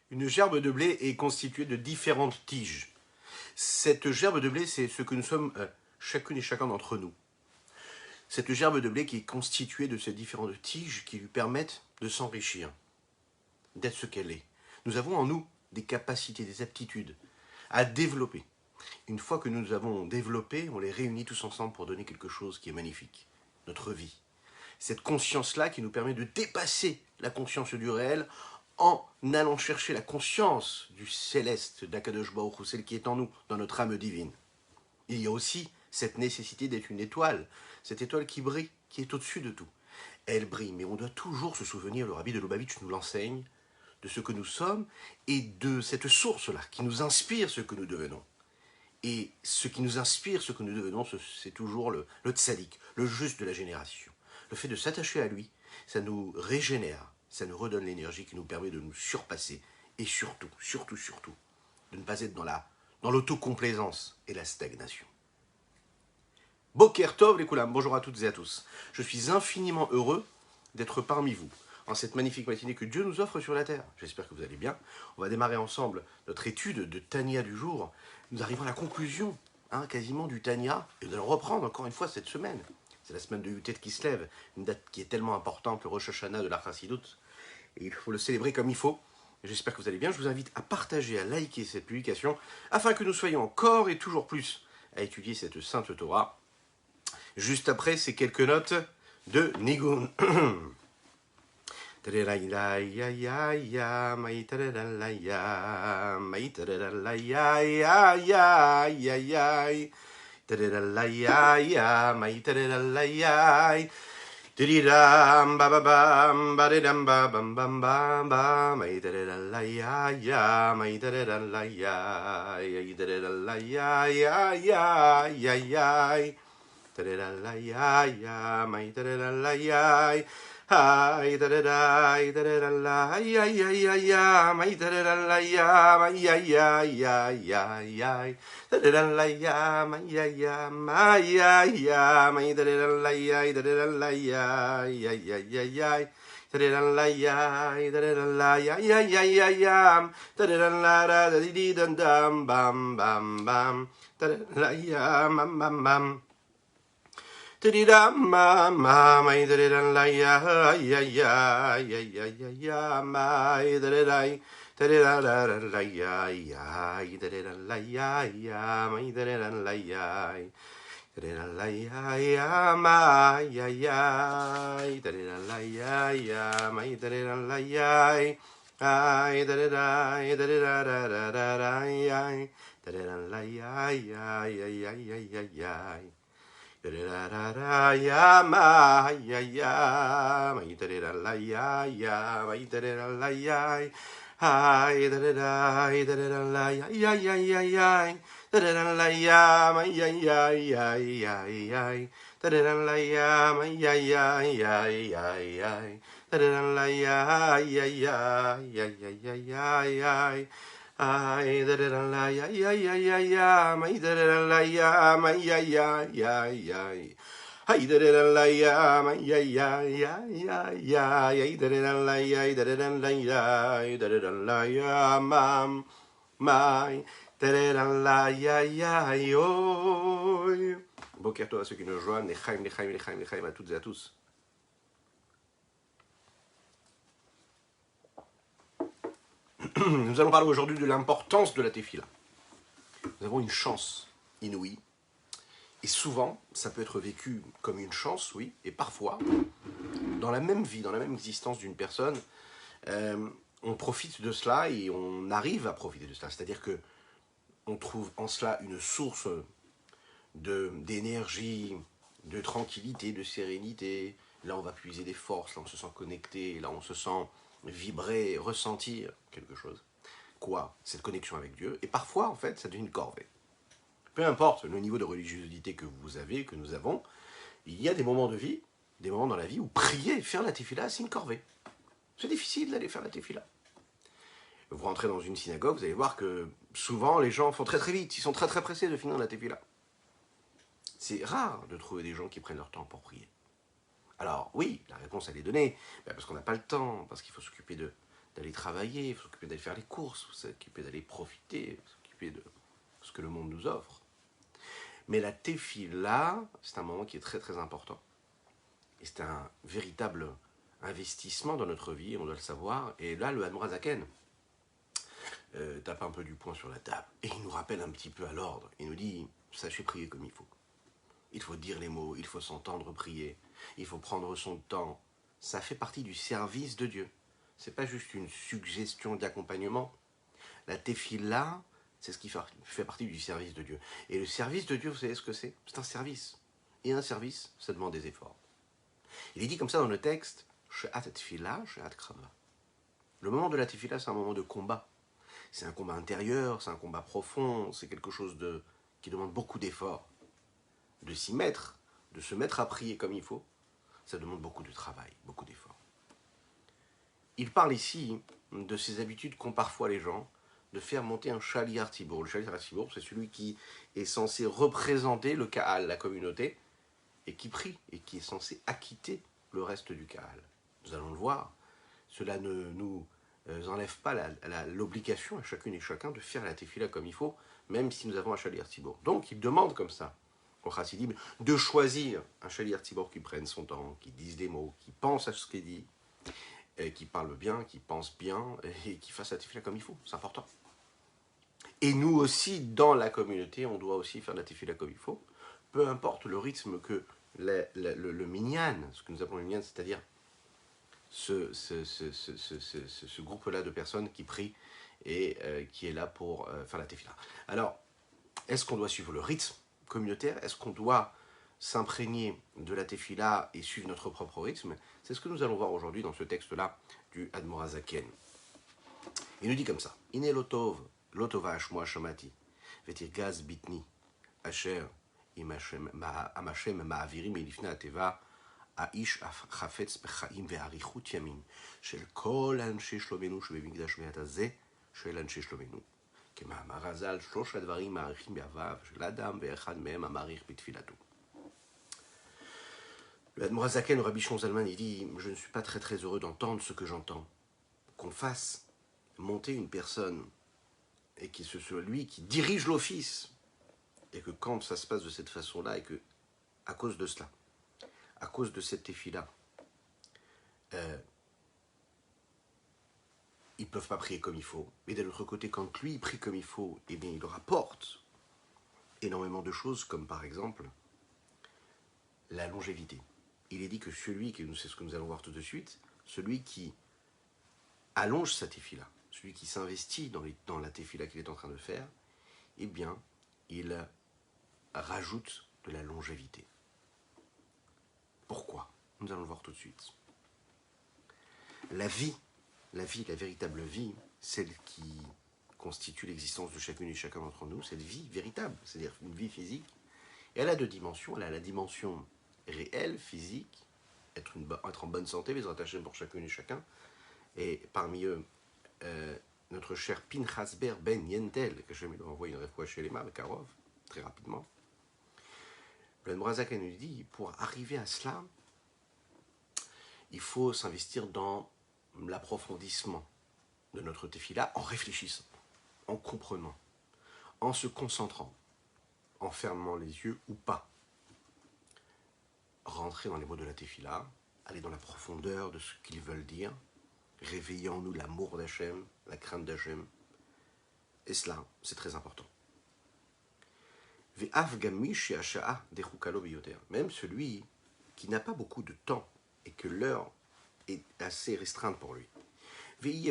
Une gerbe de blé est constituée de différentes tiges. Cette gerbe de blé, c'est ce que nous sommes chacune et chacun d'entre nous. Cette gerbe de blé qui est constituée de ces différentes tiges qui lui permettent de s'enrichir, d'être ce qu'elle est. Nous avons en nous des capacités, des aptitudes à développer. Une fois que nous avons développé, on les réunit tous ensemble pour donner quelque chose qui est magnifique, notre vie. Cette conscience-là qui nous permet de dépasser la conscience du réel en allant chercher la conscience du céleste, d'Akadosh Baruch Hu, celle qui est en nous, dans notre âme divine. Il y a aussi cette nécessité d'être une étoile, cette étoile qui brille, qui est au-dessus de tout. Elle brille, mais on doit toujours se souvenir, le rabbi de Lubavitch nous l'enseigne, de ce que nous sommes et de cette source-là qui nous inspire ce que nous devenons. Et ce qui nous inspire ce que nous devenons, c'est toujours le tzaddik, le juste de la génération. Le fait de s'attacher à lui, ça nous régénère, ça nous redonne l'énergie qui nous permet de nous surpasser. Et surtout, de ne pas être dans l'autocomplaisance et la stagnation. Boker Tov les Koulam, bonjour à toutes et à tous. Je suis infiniment heureux d'être parmi vous en cette magnifique matinée que Dieu nous offre sur la terre. J'espère que vous allez bien. On va démarrer ensemble notre étude de Tania du jour. Nous arrivons à la conclusion, quasiment du Tania, et nous allons reprendre encore une fois cette semaine. C'est la semaine de Yutet qui se lève, une date qui est tellement importante, le Rosh Hashanah de la Chassidut, et il faut le célébrer comme il faut. J'espère que vous allez bien. Je vous invite à partager, à liker cette publication, afin que nous soyons encore et toujours plus à étudier cette sainte Torah. Juste après, ces quelques notes de Nigun. Diridam ba ba bam baridam ba bam bam bam bam la ya ya la ya la ya ya ya ya ya la ya ya la ya Hi da da da la ya ya ya ya la ya ya ya ya ya ya la ya ya ya ya ya la ya la ya ya ya ya ya la ya la ya ya ya ya ya la da da di dum dum bam bam bam la ya mam mam mam da ma ma ma da la ya ya ya ya ya ya ya ma da la la ya ya da la ya ya ma da la ya la ya ya ma ya ya da la ya ya ma da la ya ai da ya da la ya ya ya ya ya ya ya ma ya ya ma la ya ya ma la ya ai da la ya ya ya ya ya la ya ma ya ya ya ya ya la ya ma ya ya ya ya ya la ya ya ya ya ya ya ya Ay da da la ya ya ya ya ya ma da la ya ma ya ya ya ya Ay da la ya ma ya ya ya ya ya ya da la ya da la ya da la ya mam mai da la ya ya yo. Boker Tov à ceux qui nous rejoignent, Lechaim à toutes et à tous. Nous allons parler aujourd'hui de l'importance de la tefila. Nous avons une chance inouïe. Et souvent, ça peut être vécu comme une chance, oui, et parfois, dans la même vie, dans la même existence d'une personne, on profite de cela et on arrive à profiter de cela. C'est-à-dire que on trouve en cela une source d'énergie, de tranquillité, de sérénité. Là, on va puiser des forces, là, on se sent connecté, là, on se sent vibrer, ressentir quelque chose. Quoi? Cette connexion avec Dieu. Et parfois, en fait, ça devient une corvée. Peu importe le niveau de religiosité que vous avez, que nous avons, il y a des moments de vie, des moments dans la vie où prier, faire la tefila, c'est une corvée. C'est difficile d'aller faire la tefila. Vous rentrez dans une synagogue, vous allez voir que souvent les gens font très très vite, ils sont très très pressés de finir la tefila. C'est rare de trouver des gens qui prennent leur temps pour prier. Alors oui, la réponse elle est donnée, parce qu'on n'a pas le temps, parce qu'il faut s'occuper d'aller travailler, il faut s'occuper d'aller faire les courses, il faut s'occuper d'aller profiter, il faut s'occuper de ce que le monde nous offre. Mais la tefila, c'est un moment qui est très très important. Et c'est un véritable investissement dans notre vie, on doit le savoir. Et là, le Admor Hazaken tape un peu du poing sur la table. Et il nous rappelle un petit peu à l'ordre. Il nous dit, sachez prier comme il faut. Il faut dire les mots, il faut s'entendre prier. Il faut prendre son temps. Ça fait partie du service de Dieu. C'est pas juste une suggestion d'accompagnement. La tefila, c'est ce qui fait partie du service de Dieu. Et le service de Dieu, vous savez ce que c'est? C'est un service. Et un service, ça demande des efforts. Il est dit comme ça dans le texte, le moment de la tefila, c'est un moment de combat. C'est un combat intérieur, c'est un combat profond, c'est quelque chose qui demande beaucoup d'efforts. De s'y mettre, de se mettre à prier comme il faut, ça demande beaucoup de travail, beaucoup d'efforts. Il parle ici de ces habitudes qu'ont parfois les gens, de faire monter un Shaliach Tzibur. Le Shaliach Tzibur, c'est celui qui est censé représenter le Kahal, la communauté, et qui prie, et qui est censé acquitter le reste du Kahal. Nous allons le voir. Cela ne nous enlève pas l'obligation à chacune et chacun de faire la tefila comme il faut, même si nous avons un Shaliach Tzibur. Donc il demande comme ça au Chassidim de choisir un Shaliach Tzibur qui prenne son temps, qui dise des mots, qui pense à ce qu'il dit, qui parle bien, qui pense bien, et qui fasse la tefila comme il faut. C'est important. Et nous aussi, dans la communauté, on doit aussi faire la tefila comme il faut, peu importe le rythme que le minyan, ce que nous appelons le minyan, c'est-à-dire ce groupe-là de personnes qui prient et qui est là pour faire la tefila. Alors, est-ce qu'on doit suivre le rythme communautaire? Est-ce qu'on doit s'imprégner de la tefila et suivre notre propre rythme? C'est ce que nous allons voir aujourd'hui dans ce texte-là du Admor Hazaken. Il nous dit comme ça, « Ine lotov, lotova ashmoa shamati, vetirgaz bitni, asher amashem ma'avirim elifne ateva, האיש חפץ בחיים ואריכות ימים של כל אנשי שלומנו שבמקדש מעט הזה של אנשי שלומנו. כמאמר הז"ל, 3 הדברים מעריכים באהבה של אדם ואחד מהם המעריך בתפילתו. Le Admor Hazaken, Rabbi Shimon Zalman, il dit « Je ne suis pas très très heureux d'entendre ce que j'entends. Qu'on fasse monter une personne et que ce soit lui qui dirige l'office et que quand ça se passe de cette façon-là et que à cause de cela, à cause de cette tefila, ils ne peuvent pas prier comme il faut. Mais d'un autre côté, quand lui il prie comme il faut, eh bien, il leur apporte énormément de choses, comme par exemple la longévité. Il est dit que celui, c'est ce que nous allons voir tout de suite, celui qui allonge sa tefila, celui qui s'investit dans la tefila qu'il est en train de faire, eh bien, il rajoute de la longévité. Pourquoi? Nous allons le voir tout de suite. La véritable vie, celle qui constitue l'existence de chacune et chacun d'entre nous, cette vie véritable, c'est-à-dire une vie physique, et elle a 2 dimensions. Elle a la dimension réelle, physique, être en bonne santé, les attacher pour chacune et chacun, et parmi eux, notre cher Pinchas Ber Ben Yentel, que je vais lui envoyer une réfouache chez les Mains, Karov, très rapidement. Le Admor Hazaken nous dit, pour arriver à cela, il faut s'investir dans l'approfondissement de notre tefila en réfléchissant, en comprenant, en se concentrant, en fermant les yeux ou pas. Rentrer dans les mots de la tefila, aller dans la profondeur de ce qu'ils veulent dire, réveiller en nous l'amour d'Hachem, la crainte d'Hachem. Et cela, c'est très important. Même celui qui n'a pas beaucoup de temps et que l'heure est assez restreinte pour lui. Celui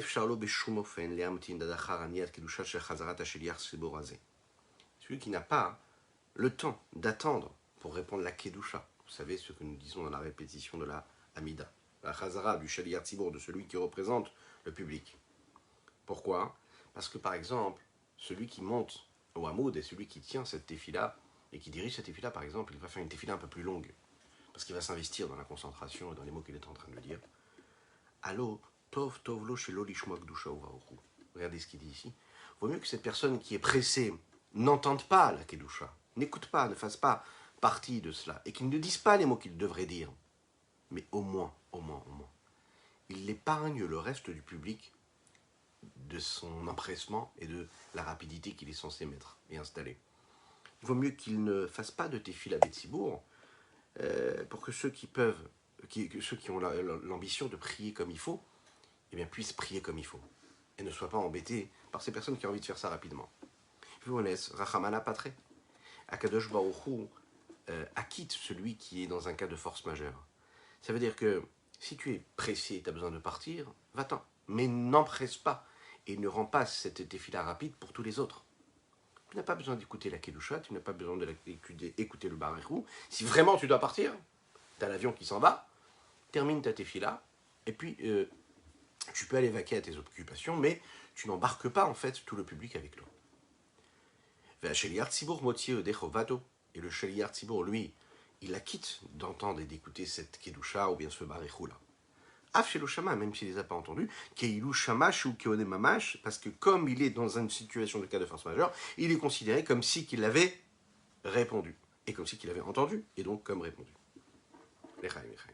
qui n'a pas le temps d'attendre pour répondre la Kedusha. Vous savez ce que nous disons dans la répétition de la Amida, la Chazara du Shaliach Tzibur, de celui qui représente le public. Pourquoi? Parce que par exemple, celui qui monte au Hamoud et celui qui tient cette tefila et qui dirige cette tefila, par exemple, il va faire une tefila un peu plus longue parce qu'il va s'investir dans la concentration et dans les mots qu'il est en train de dire. Allo, tov tov lo shelo lishma kedusha uvaruchu. Regardez ce qu'il dit ici. Vaut mieux que cette personne qui est pressée n'entende pas la kedusha, n'écoute pas, ne fasse pas partie de cela et qu'il ne dise pas les mots qu'il devrait dire, mais au moins, il épargne le reste du public de son empressement et de la rapidité qu'il est censé mettre et installer. Il vaut mieux qu'il ne fasse pas de Tefila Betsibour pour que ceux qui peuvent, ceux qui ont l'ambition de prier comme il faut, eh bien, puissent prier comme il faut et ne soient pas embêtés par ces personnes qui ont envie de faire ça rapidement. Rachamana Patre, Akadosh Baruch Hu acquitte celui qui est dans un cas de force majeure. Ça veut dire que si tu es pressé et tu as besoin de partir, va-t'en. Mais n'empresse pas et ne rends pas cette tefila rapide pour tous les autres. Tu n'as pas besoin d'écouter la Kedusha, tu n'as pas besoin d'écouter le Barechou. Si vraiment tu dois partir, tu as l'avion qui s'en va, termine ta tefila, et puis tu peux aller vaquer à tes occupations, mais tu n'embarques pas en fait tout le public avec toi. Et le Shaliar Tzibour, lui, il la quitte d'entendre et d'écouter cette Kedusha ou bien ce Barechou là. Af Shelo Shama, même s'il ne les a pas entendus, Keilu Shamash ou Keone Mamash, parce que comme il est dans une situation de cas de force majeure, il est considéré comme si qu'il avait répondu, et comme si qu'il avait entendu, et donc comme répondu. Lechaim, lechaim.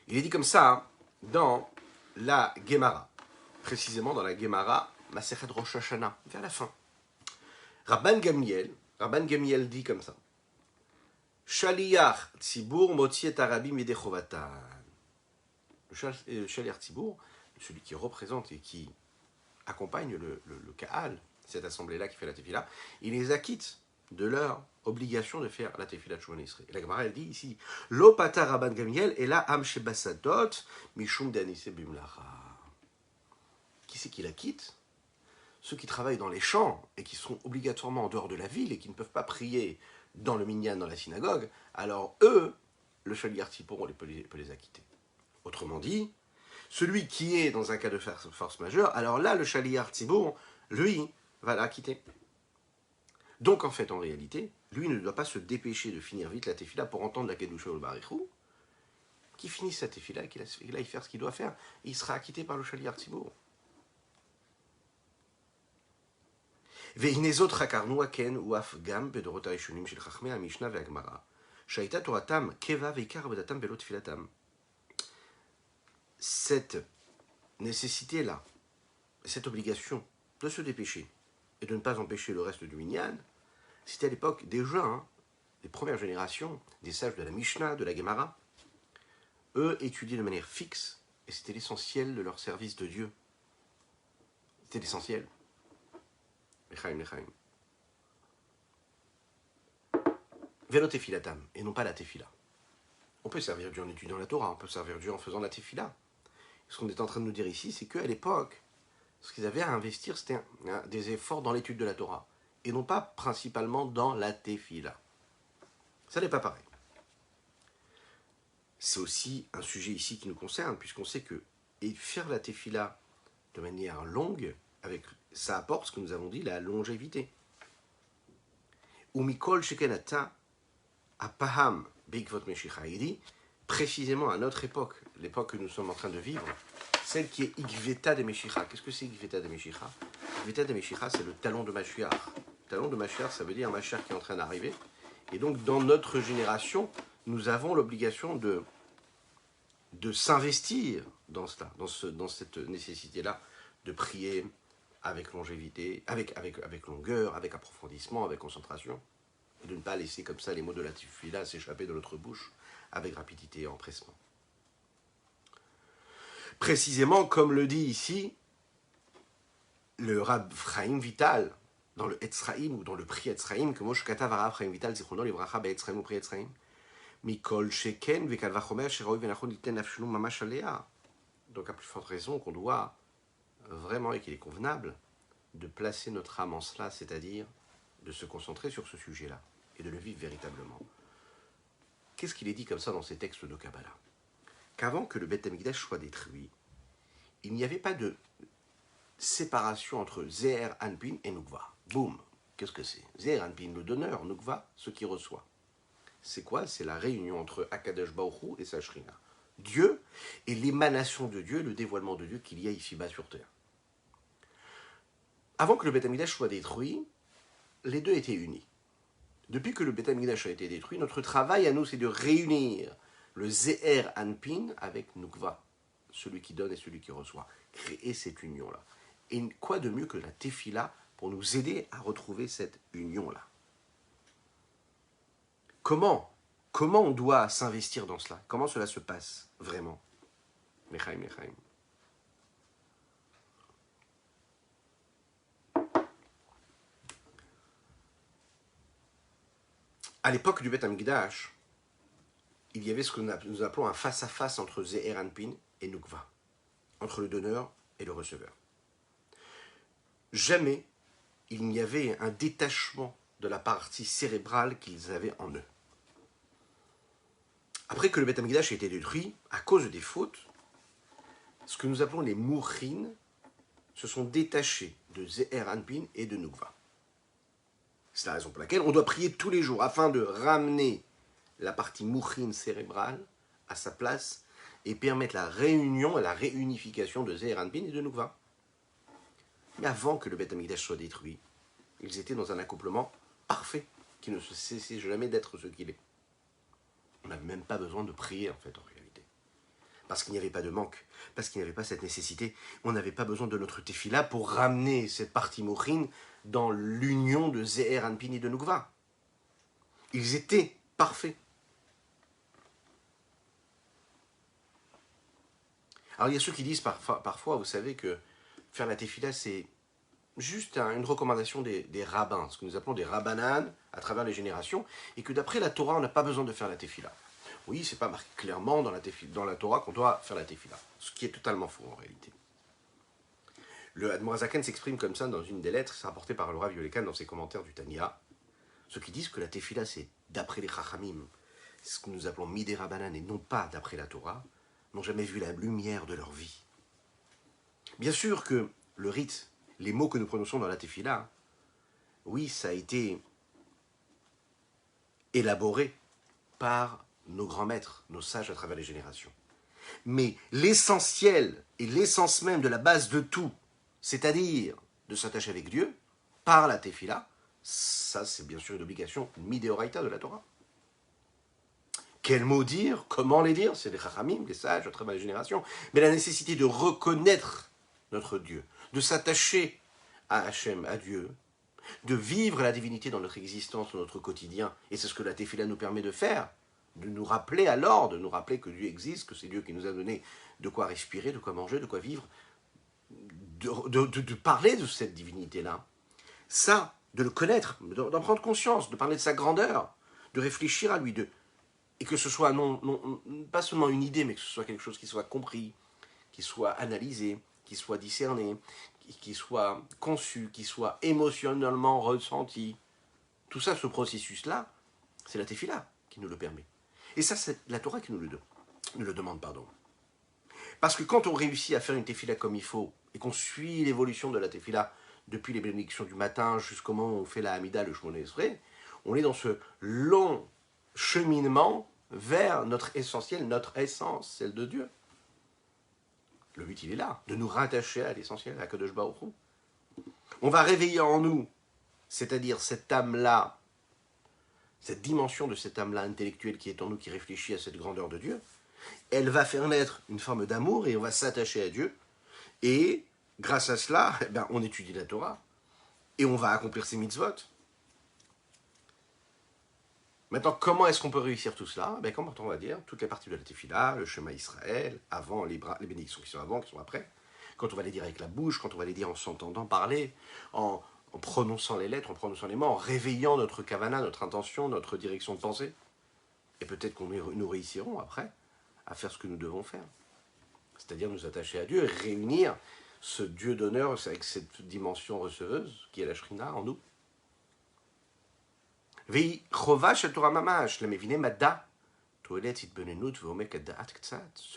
Il est dit comme ça dans la Gemara, précisément dans la Gemara Masechet Rosh Hashanah, vers la fin. Rabban Gamliel dit comme ça. Shaliach Tzibour motzi et arabim yedei chovatan. Le Shaliach Tzibour, celui qui représente et qui accompagne le Kaal, cette assemblée-là qui fait la tefila, il les acquitte de leur obligation de faire la tefila de Shemona Israël. Et la Gemara, elle dit ici, Lo pata Rabban Gamliel et la am shebasadot mishum danise bimlacha. Qui c'est qui l'acquitte? Ceux qui travaillent dans les champs et qui sont obligatoirement en dehors de la ville et qui ne peuvent pas prier dans le minyan, dans la synagogue, alors eux, le Shaliach Tzibour, on peut les acquitter. Autrement dit, celui qui est dans un cas de force majeure, alors là, le Shaliach Tzibour, lui, va l'acquitter. Donc en fait, en réalité, lui ne doit pas se dépêcher de finir vite la tefila pour entendre la Kedusha ou le Barichou, qu'il finisse sa tefila et qu'il aille faire ce qu'il doit faire, il sera acquitté par le Shaliach Tzibour. והנה זאת חקרנו כן ואף גם בדורות הראשונים של חכמי המשנה והגמרא, שהייתה תורתם קבע ועיקר עבודתם בלא תפילתם. Cette nécessité-là, cette obligation de se dépêcher et de ne pas empêcher le reste du minyan, c'était à l'époque déjà, les premières générations des sages de la Mishnah, de la Gemara, eux étudiaient de manière fixe, et c'était l'essentiel de leur service de Dieu. C'était l'essentiel. Lechaim. Vélo tefilatam, et non pas la tefila. On peut servir Dieu en étudiant la Torah, on peut servir Dieu en faisant la tefila. Ce qu'on est en train de nous dire ici, c'est qu'à l'époque, ce qu'ils avaient à investir, c'était des efforts dans l'étude de la Torah, et non pas principalement dans la tefila. Ça n'est pas pareil. C'est aussi un sujet ici qui nous concerne, puisqu'on sait que faire la tefila de manière longue, ça apporte ce que nous avons dit, la longévité. Umikol shekenata apaham beikvot meshicha. Il dit précisément à notre époque, l'époque que nous sommes en train de vivre, celle qui est Igveta de Meshicha. Qu'est-ce que c'est Igveta de Meshicha? Igveta de Meshicha, c'est le talon de Mashiach. Le talon de Mashiach, ça veut dire un Mashiach qui est en train d'arriver. Et donc, dans notre génération, nous avons l'obligation de s'investir dans cela, dans cette nécessité-là de prier avec longévité, avec longueur, avec approfondissement, avec concentration, et de ne pas laisser comme ça les mots de la tefila s'échapper de notre bouche avec rapidité et empressement. Précisément comme le dit ici le Rav Chaim Vital dans le Etzraïm ou dans le Pri Etzraïm, que Moshe Katav Rav Chaim Vital zichrono livracha be'Etzraïm ou Pri Etzraïm, mikol sheken v'kal vachomer sheraoui v'nachon liten nafshenu mamash alea. Donc à plus forte raison qu'on doit vraiment et qu'il est convenable de placer notre âme en cela, c'est-à-dire de se concentrer sur ce sujet-là et de le vivre véritablement. Qu'est-ce qu'il est dit comme ça dans ces textes de Kabbalah? Qu'avant que le Beth Amikdash soit détruit, il n'y avait pas de séparation entre Zeher Anpin et Nukva. Boum. Qu'est-ce que c'est? Zeher Anpin, le donneur, Nukva, ce qui reçoit. C'est quoi? C'est la réunion entre Akadosh Baruch Hu et sa Shrina. Dieu et l'émanation de Dieu, le dévoilement de Dieu qu'il y a ici-bas sur terre. Avant que le Beth Amikdash soit détruit, les deux étaient unis. Depuis que le Beth Amikdash a été détruit, notre travail à nous, c'est de réunir le Zeher Anpin avec Nukva, celui qui donne et celui qui reçoit. Créer cette union-là. Et quoi de mieux que la Tefila pour nous aider à retrouver cette union-là? Comment on doit s'investir dans cela? Comment cela se passe vraiment? Mechaim. À l'époque du Beth Amikdash, il y avait ce que nous appelons un face-à-face entre Zeher Anpin et Nukva, entre le donneur et le receveur. Jamais il n'y avait un détachement de la partie cérébrale qu'ils avaient en eux. Après que le Beth Amikdash ait été détruit, à cause des fautes, ce que nous appelons les Mouchin se sont détachés de Zeher Anpin et de Nukva. C'est la raison pour laquelle on doit prier tous les jours afin de ramener la partie Mouchin cérébrale à sa place et permettre la réunion et la réunification de Zeher Anpin et de Nukva. Mais avant que le Beth Amikdash soit détruit, ils étaient dans un accouplement parfait qui ne cessait jamais d'être ce qu'il est. On n'avait même pas besoin de prier en fait en réalité. Parce qu'il n'y avait pas de manque, parce qu'il n'y avait pas cette nécessité. On n'avait pas besoin de notre tefila pour ramener cette partie mochin dans l'union de Zeher Anpin et de Nukva. Ils étaient parfaits. Alors il y a ceux qui disent parfois, vous savez que faire la tefila c'est juste une recommandation des rabbins, ce que nous appelons des rabbananes à travers les générations, et que d'après la Torah, on n'a pas besoin de faire la tefila. Oui, c'est pas marqué clairement dans la Torah qu'on doit faire la tefila, ce qui est totalement faux en réalité. Le Admor Zaken s'exprime comme ça dans une des lettres, c'est rapporté par le Rav Yolekan dans ses commentaires du Tanya, ceux qui disent que la tefila c'est d'après les Chachamim, ce que nous appelons midé rabbanan et non pas d'après la Torah, n'ont jamais vu la lumière de leur vie. Bien sûr que le rite, les mots que nous prononçons dans la tefila, oui, ça a été élaboré par nos grands maîtres, nos sages à travers les générations. Mais l'essentiel et l'essence même de la base de tout, c'est-à-dire de s'attacher avec Dieu, par la tefila, ça c'est bien sûr une obligation midéoraïta de la Torah. Quels mots dire? Comment les dire? C'est les chachamim, les sages à travers les générations. Mais la nécessité de reconnaître notre Dieu, de s'attacher à Hachem, à Dieu, de vivre la divinité dans notre existence, dans notre quotidien. Et c'est ce que la tefila nous permet de faire, de nous rappeler alors, de nous rappeler que Dieu existe, que c'est Dieu qui nous a donné de quoi respirer, de quoi manger, de quoi vivre, de parler de cette divinité-là. Ça, de le connaître, d'en prendre conscience, de parler de sa grandeur, de réfléchir à lui, et que ce soit pas seulement une idée, mais que ce soit quelque chose qui soit compris, qui soit analysé, qui soit discerné, qui soit conçu, qui soit émotionnellement ressenti. Tout ça, ce processus-là, c'est la tefila qui nous le permet. Et ça, c'est la Torah qui nous le demande. Parce que quand on réussit à faire une tefila comme il faut, et qu'on suit l'évolution de la tefila depuis les bénédictions du matin jusqu'au moment où on fait la Hamida, le Shemona Esrei, on est dans ce long cheminement vers notre essentiel, notre essence, celle de Dieu. Le but, il est là, de nous rattacher à l'essentiel, à Kadosh Baruch Hu. On va réveiller en nous, c'est-à-dire cette âme-là, cette dimension de cette âme-là intellectuelle qui est en nous, qui réfléchit à cette grandeur de Dieu. Elle va faire naître une forme d'amour et on va s'attacher à Dieu. Et grâce à cela, on étudie la Torah et on va accomplir ses mitzvot. Maintenant, comment est-ce qu'on peut réussir tout cela? Comment on va dire, toutes les parties de la Tefila, le Shema Israël, avant, les bénédictions qui sont avant, qui sont après, quand on va les dire avec la bouche, quand on va les dire en s'entendant parler, en prononçant les lettres, en prononçant les mots, en réveillant notre kavana, notre intention, notre direction de pensée. Et peut-être qu'on nous réussirons après à faire ce que nous devons faire. C'est-à-dire nous attacher à Dieu et réunir ce Dieu d'honneur avec cette dimension receveuse qui est la Shrina en nous. Ceux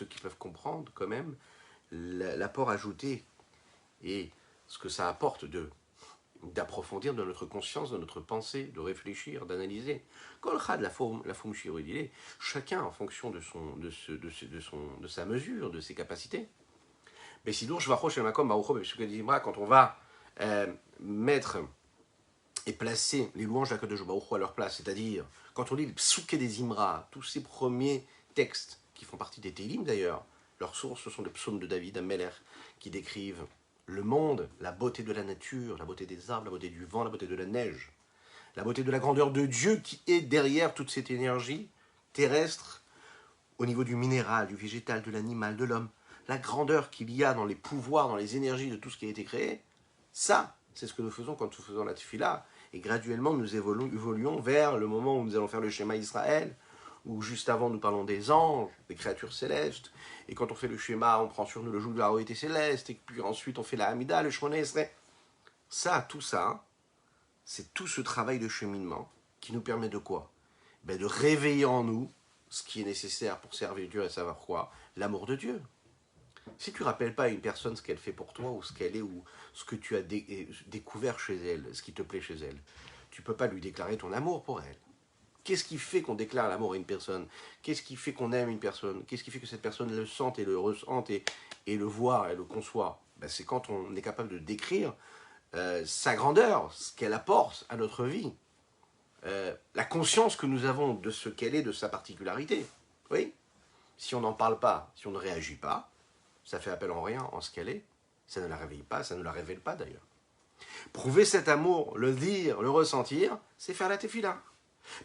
qui peuvent comprendre quand même l'apport ajouté et ce que ça apporte d'approfondir dans notre conscience, dans notre pensée, de réfléchir, d'analyser. Chacun en fonction de sa mesure, de ses capacités. Mais sinon, quand on va mettre et placer les louanges d'Akadosh Baruch Hu à leur place, c'est-à-dire quand on lit le psuké des Imra, tous ces premiers textes qui font partie des Télim d'ailleurs. Leurs sources, ce sont les psaumes de David Ameller qui décrivent le monde, la beauté de la nature, la beauté des arbres, la beauté du vent, la beauté de la neige, la beauté de la grandeur de Dieu qui est derrière toute cette énergie terrestre au niveau du minéral, du végétal, de l'animal, de l'homme, la grandeur qu'il y a dans les pouvoirs, dans les énergies de tout ce qui a été créé. Ça, c'est ce que nous faisons quand nous faisons la tefila. Et graduellement, nous évoluons vers le moment où nous allons faire le schéma Israël, où juste avant, nous parlons des anges, des créatures célestes. Et quand on fait le schéma, on prend sur nous le joug de la royauté céleste. Et puis ensuite, on fait la Hamida, le Shemona Esrei. Ça, tout ça, c'est tout ce travail de cheminement qui nous permet de quoi? Ben de réveiller en nous ce qui est nécessaire pour servir Dieu, à savoir quoi? L'amour de Dieu. Si tu ne rappelles pas à une personne ce qu'elle fait pour toi, ou ce qu'elle est, ou ce que tu as découvert chez elle, ce qui te plaît chez elle, tu ne peux pas lui déclarer ton amour pour elle. Qu'est-ce qui fait qu'on déclare l'amour à une personne? Qu'est-ce qui fait qu'on aime une personne? Qu'est-ce qui fait que cette personne le sente et le ressente et le voit et le conçoit? Ben, c'est quand on est capable de décrire sa grandeur, ce qu'elle apporte à notre vie, la conscience que nous avons de ce qu'elle est, de sa particularité. Oui. Si on n'en parle pas, si on ne réagit pas, ça fait appel en rien en ce qu'elle est. Ça ne la réveille pas, ça ne la révèle pas d'ailleurs. Prouver cet amour, le dire, le ressentir, c'est faire la tefila.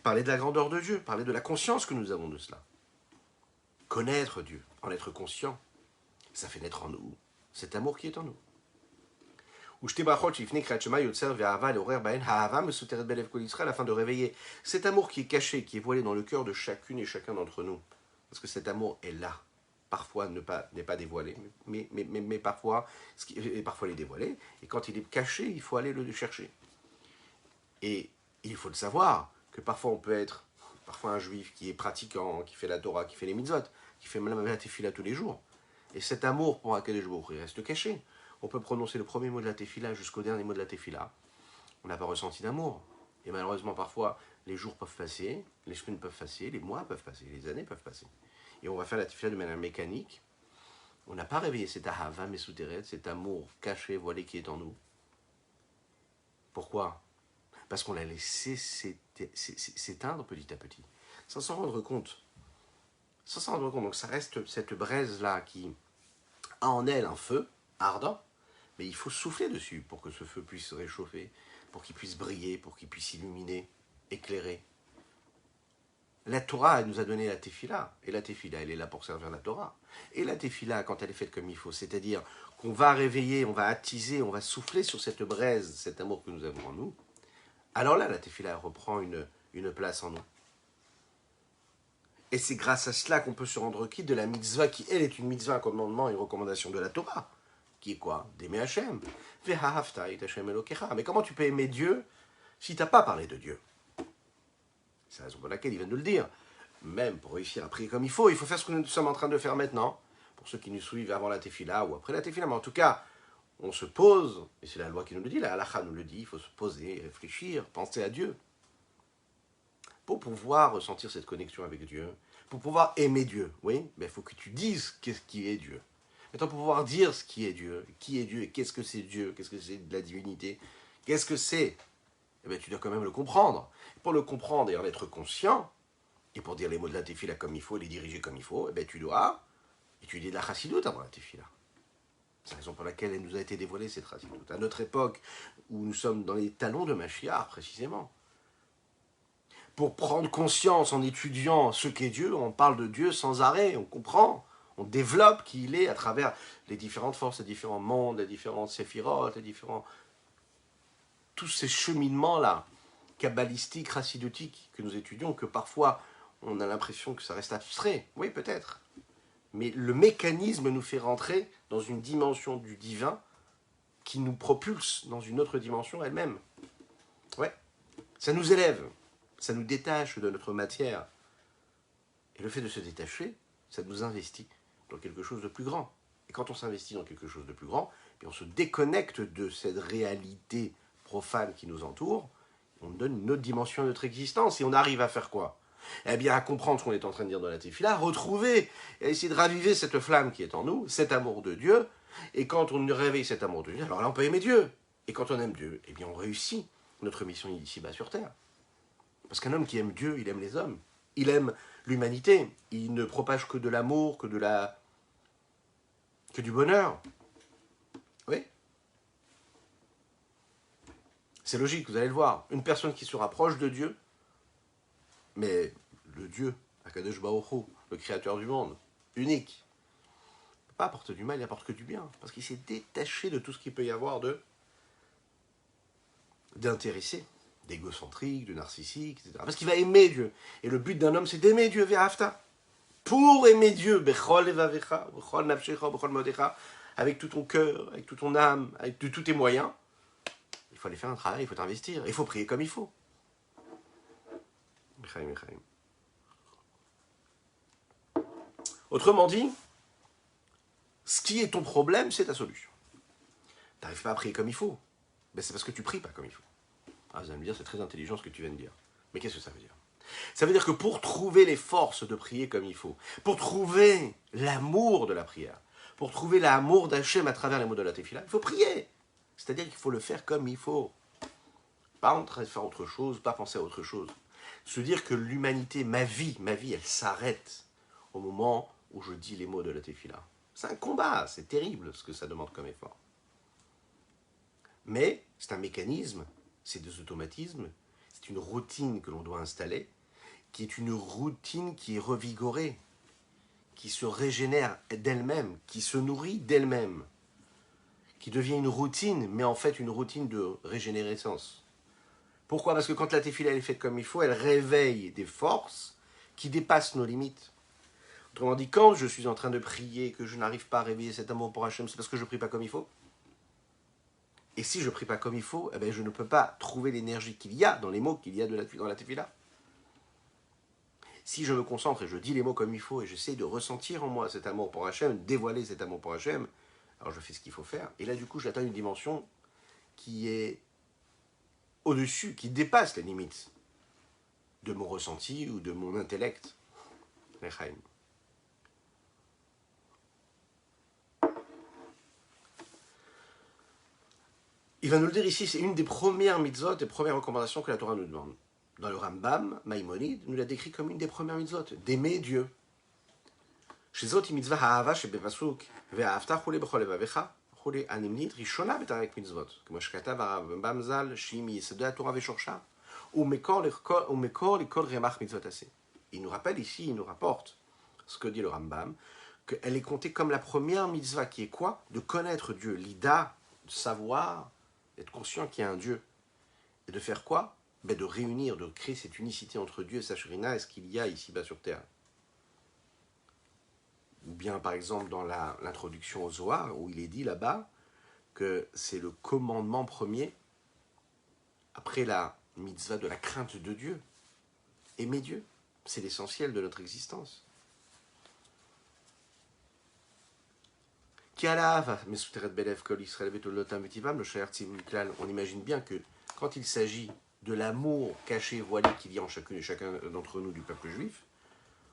Parler de la grandeur de Dieu, parler de la conscience que nous avons de cela. Connaître Dieu, en être conscient, ça fait naître en nous cet amour qui est en nous. Afin de réveiller cet amour qui est caché, qui est voilé dans le cœur de chacune et chacun d'entre nous. Parce que cet amour est là. Parfois n'est pas dévoilé, mais parfois, parfois il est dévoilé. Et quand il est caché, il faut aller le chercher. Et il faut le savoir, que parfois on peut être un juif qui est pratiquant, qui fait la Torah, qui fait les mitzvot, qui fait la tefila tous les jours. Et cet amour pour Akadosh Baruch Hu, il reste caché. On peut prononcer le premier mot de la tefila jusqu'au dernier mot de la tefila. On n'a pas ressenti d'amour. Et malheureusement, parfois, les jours peuvent passer, les semaines peuvent passer, les mois peuvent passer, les années peuvent passer. Et on va faire la tefila de manière mécanique. On n'a pas réveillé cet ahava mesuteret, cet amour caché, voilé qui est en nous. Pourquoi? Parce qu'on l'a laissé s'éteindre petit à petit, sans s'en rendre compte. Sans s'en rendre compte. Donc ça reste cette braise-là qui a en elle un feu ardent, mais il faut souffler dessus pour que ce feu puisse se réchauffer, pour qu'il puisse briller, pour qu'il puisse illuminer, éclairer. La Torah, elle nous a donné la tefila, et la tefila, elle est là pour servir la Torah. Et la tefila, quand elle est faite comme il faut, c'est-à-dire qu'on va réveiller, on va attiser, on va souffler sur cette braise, cet amour que nous avons en nous, alors là, la tefila reprend une place en nous. Et c'est grâce à cela qu'on peut se rendre quitte de la mitzvah, qui elle est une mitzvah, un commandement, une recommandation de la Torah, qui est quoi? D'aimer Hachem. Mais comment tu peux aimer Dieu si tu n'as pas parlé de Dieu? C'est la raison pour laquelle il vient de le dire. Même pour réussir à prier comme il faut faire ce que nous sommes en train de faire maintenant. Pour ceux qui nous suivent avant la tefila ou après la tefila. Mais en tout cas, on se pose, et c'est la loi qui nous le dit, la halakha nous le dit, il faut se poser, réfléchir, penser à Dieu. Pour pouvoir ressentir cette connexion avec Dieu, pour pouvoir aimer Dieu, oui, mais il faut que tu dises qu'est-ce qui est Dieu. Maintenant, pour pouvoir dire ce qui est Dieu et qu'est-ce que c'est Dieu, qu'est-ce que c'est de la divinité, qu'est-ce que c'est, eh bien, tu dois quand même le comprendre. Pour le comprendre et en être conscient, et pour dire les mots de la tefila comme il faut, les diriger comme il faut, eh bien, tu dois étudier de la chassidoute avant la tefila. C'est la raison pour laquelle elle nous a été dévoilée, cette chassidoute. À notre époque, où nous sommes dans les talons de Mashiach, précisément. Pour prendre conscience en étudiant ce qu'est Dieu, on parle de Dieu sans arrêt, on comprend, on développe qui il est à travers les différentes forces, les différents mondes, les différentes séphirotes, tous ces cheminements-là, kabbalistiques, chassidoutiques, que nous étudions, que parfois on a l'impression que ça reste abstrait. Oui, peut-être. Mais le mécanisme nous fait rentrer dans une dimension du divin qui nous propulse dans une autre dimension elle-même. Ouais, ça nous élève. Ça nous détache de notre matière. Et le fait de se détacher, ça nous investit dans quelque chose de plus grand. Et quand on s'investit dans quelque chose de plus grand, puis on se déconnecte de cette réalité profane qui nous entoure, on donne une autre dimension à notre existence. Et on arrive à faire quoi? Eh bien, à comprendre ce qu'on est en train de dire dans la tefila, retrouver, et à essayer de raviver cette flamme qui est en nous, cet amour de Dieu. Et quand on réveille cet amour de Dieu, alors là, on peut aimer Dieu. Et quand on aime Dieu, eh bien, on réussit notre mission ici-bas sur Terre. Parce qu'un homme qui aime Dieu, il aime les hommes. Il aime l'humanité. Il ne propage que de l'amour, que du bonheur. Oui. C'est logique, vous allez le voir. Une personne qui se rapproche de Dieu, mais le Dieu, Akadosh Baruch Hu, le créateur du monde, unique, il ne peut pas apporter du mal, il apporte que du bien. Parce qu'il s'est détaché de tout ce qu'il peut y avoir d'intéressé, d'égocentrique, de narcissique, etc. Parce qu'il va aimer Dieu. Et le but d'un homme, c'est d'aimer Dieu, Ve'afta. Pour aimer Dieu, Bechol Evavecha, Bechol Nafshecha, Bechol Modecha, avec tout ton cœur, avec toute ton âme, avec tous tes moyens, il faut aller faire un travail, il faut t'investir, il faut prier comme il faut. Autrement dit, ce qui est ton problème, c'est ta solution. Tu n'arrives pas à prier comme il faut. Ben c'est parce que tu pries pas comme il faut. Ah, vous allez me dire, c'est très intelligent ce que tu viens de dire. Mais qu'est-ce que ça veut dire? Ça veut dire que pour trouver les forces de prier comme il faut, pour trouver l'amour de la prière, pour trouver l'amour d'Hachem à travers les mots de la Tefila, il faut prier. C'est-à-dire qu'il faut le faire comme il faut. Pas en train de faire autre chose, pas penser à autre chose. Se dire que l'humanité, ma vie, elle s'arrête au moment où je dis les mots de la Tefila. C'est un combat, c'est terrible ce que ça demande comme effort. Mais c'est un mécanisme, c'est des automatismes, c'est une routine que l'on doit installer, qui est une routine qui est revigorée, qui se régénère d'elle-même, qui se nourrit d'elle-même, qui devient une routine, mais en fait une routine de régénérescence. Pourquoi? Parce que quand la tefila est faite comme il faut, elle réveille des forces qui dépassent nos limites. Autrement dit, quand je suis en train de prier, que je n'arrive pas à réveiller cet amour pour Hachem, c'est parce que je ne prie pas comme il faut. Et si je ne prie pas comme il faut, eh bien, je ne peux pas trouver l'énergie qu'il y a dans les mots qu'il y a dans la tefila. Si je me concentre et je dis les mots comme il faut et j'essaie de ressentir en moi cet amour pour Hachem, dévoiler cet amour pour Hachem, alors je fais ce qu'il faut faire. Et là, du coup, j'atteins une dimension qui est au-dessus, qui dépasse les limites de mon ressenti ou de mon intellect. Lechaim. Il va nous le dire ici, c'est une des premières mitzvot, des premières recommandations que la Torah nous demande. Dans le Rambam, Maïmonide nous l'a décrit comme une des premières mitzvot, d'aimer Dieu. שזאת היא מצווה האהבה שבפסוק ואהבת כולי בכל לבביך כולי הנמנית ראשונה בתרי"ג מצוות כמו שכתב הרמב"ם ז"ל שהיא מיסודי התורה ושורשה ומקור לכל רמ"ח מצוות עשה. Il nous rappelle ici, il nous rapporte ce que dit le Rambam, qu'elle est comptée comme la première mitzvah qui est quoi? De connaître Dieu, l'ida, de savoir, d'être conscient qu'il y a un Dieu. Et de faire quoi? Ben de réunir, de créer cette unicité entre Dieu et sa Shekhinah et ce qu'il y a ici-bas sur terre. Ou bien par exemple dans l'introduction au Zohar, où il est dit là-bas que c'est le commandement premier, après la mitzvah de la crainte de Dieu. Aimer Dieu, c'est l'essentiel de notre existence. On imagine bien que quand il s'agit de l'amour caché, voilé qu'il y a en chacune et chacun d'entre nous du peuple juif,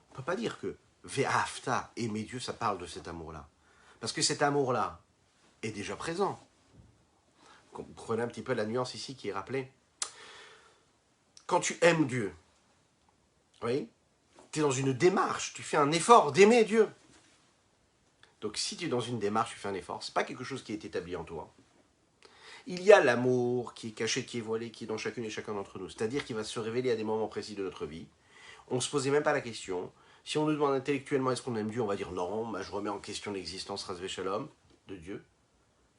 on ne peut pas dire que Ve'afta, aimer Dieu, ça parle de cet amour-là. Parce que cet amour-là est déjà présent. Comprenez un petit peu la nuance ici qui est rappelée. Quand tu aimes Dieu, oui, tu es dans une démarche, tu fais un effort d'aimer Dieu. Donc si tu es dans une démarche, tu fais un effort, ce n'est pas quelque chose qui est établi en toi. Il y a l'amour qui est caché, qui est voilé, qui est dans chacune et chacun d'entre nous. C'est-à-dire qu'il va se révéler à des moments précis de notre vie. On ne se posait même pas la question. Si on nous demande intellectuellement est-ce qu'on aime Dieu, on va dire non, bah, je remets en question l'existence Razvé Shalom de Dieu.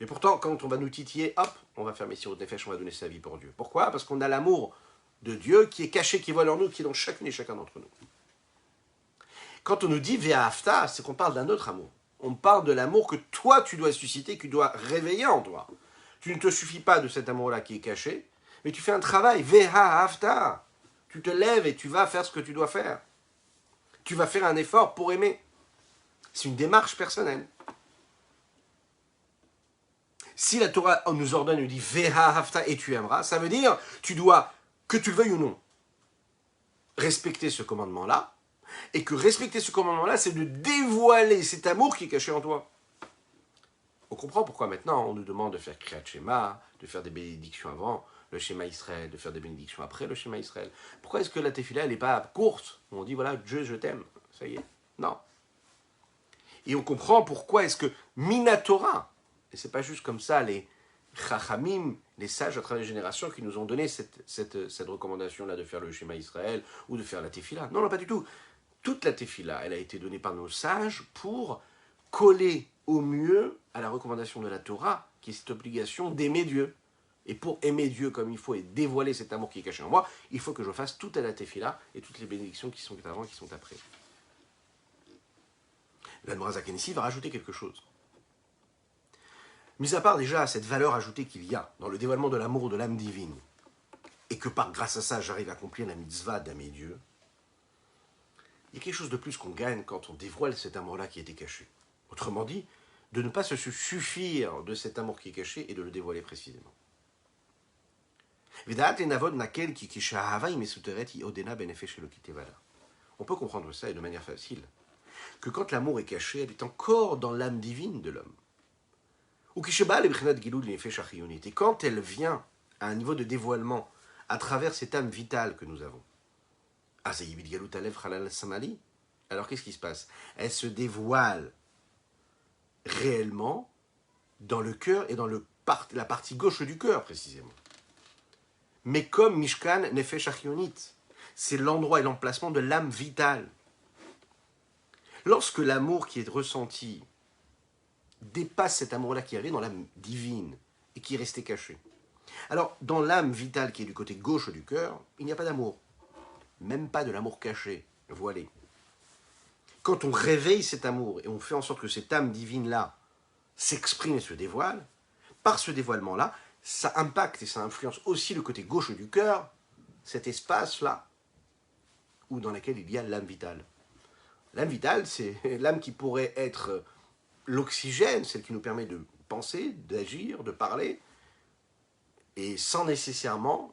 Et pourtant, quand on va nous titiller, hop, on va faire Messirut Nefesh, on va donner sa vie pour Dieu. Pourquoi? Parce qu'on a l'amour de Dieu qui est caché, qui est voilé en nous, qui est dans chacune et chacun d'entre nous. Quand on nous dit Ve'afta, c'est qu'on parle d'un autre amour. On parle de l'amour que toi, tu dois susciter, que tu dois réveiller en toi. Tu ne te suffis pas de cet amour-là qui est caché, mais tu fais un travail. Ve'afta. Tu te lèves et tu vas faire ce que tu dois faire. Tu vas faire un effort pour aimer. C'est une démarche personnelle. Si la Torah nous ordonne, nous dit Ve'afta et tu aimeras, ça veut dire tu dois, que tu le veuilles ou non, respecter ce commandement-là, et que respecter ce commandement-là, c'est de dévoiler cet amour qui est caché en toi. On comprend pourquoi maintenant on nous demande de faire Kriyat Shema, de faire des bénédictions avant, le schéma Israël, de faire des bénédictions après le schéma Israël? Pourquoi est-ce que la tefila, elle n'est pas courte? On dit, voilà, Dieu, je t'aime, ça y est. Non. Et on comprend pourquoi est-ce que Minatora, et c'est pas juste comme ça les Chachamim, les sages à travers les générations qui nous ont donné cette recommandation-là de faire le schéma Israël ou de faire la tefila. Non, non, pas du tout. Toute la tefila, elle a été donnée par nos sages pour coller au mieux à la recommandation de la Torah, qui est cette obligation d'aimer Dieu. Et pour aimer Dieu comme il faut et dévoiler cet amour qui est caché en moi, il faut que je fasse toute la tefila et toutes les bénédictions qui sont avant et qui sont après. L'Admorazaken ici va rajouter quelque chose. Mis à part déjà cette valeur ajoutée qu'il y a dans le dévoilement de l'amour de l'âme divine, et que grâce à ça j'arrive à accomplir la mitzvah d'aimer Dieu, il y a quelque chose de plus qu'on gagne quand on dévoile cet amour-là qui était caché. Autrement dit, de ne pas se suffire de cet amour qui est caché et de le dévoiler précisément. On peut comprendre ça et de manière facile, que quand l'amour est caché, elle est encore dans l'âme divine de l'homme. Et quand elle vient à un niveau de dévoilement à travers cette âme vitale que nous avons, alors qu'est-ce qui se passe? Elle se dévoile réellement dans le cœur et dans la partie gauche du cœur précisément. Mais comme Mishkan Nefesh Achionit, c'est l'endroit et l'emplacement de l'âme vitale. Lorsque l'amour qui est ressenti dépasse cet amour-là qui arrive dans l'âme divine et qui est resté caché. Alors, dans l'âme vitale qui est du côté gauche du cœur, il n'y a pas d'amour. Même pas de l'amour caché, voilé. Quand on réveille cet amour et on fait en sorte que cette âme divine-là s'exprime et se dévoile, par ce dévoilement-là, ça impacte et ça influence aussi le côté gauche du cœur, cet espace-là, où dans lequel il y a l'âme vitale. L'âme vitale, c'est l'âme qui pourrait être l'oxygène, celle qui nous permet de penser, d'agir, de parler, et sans nécessairement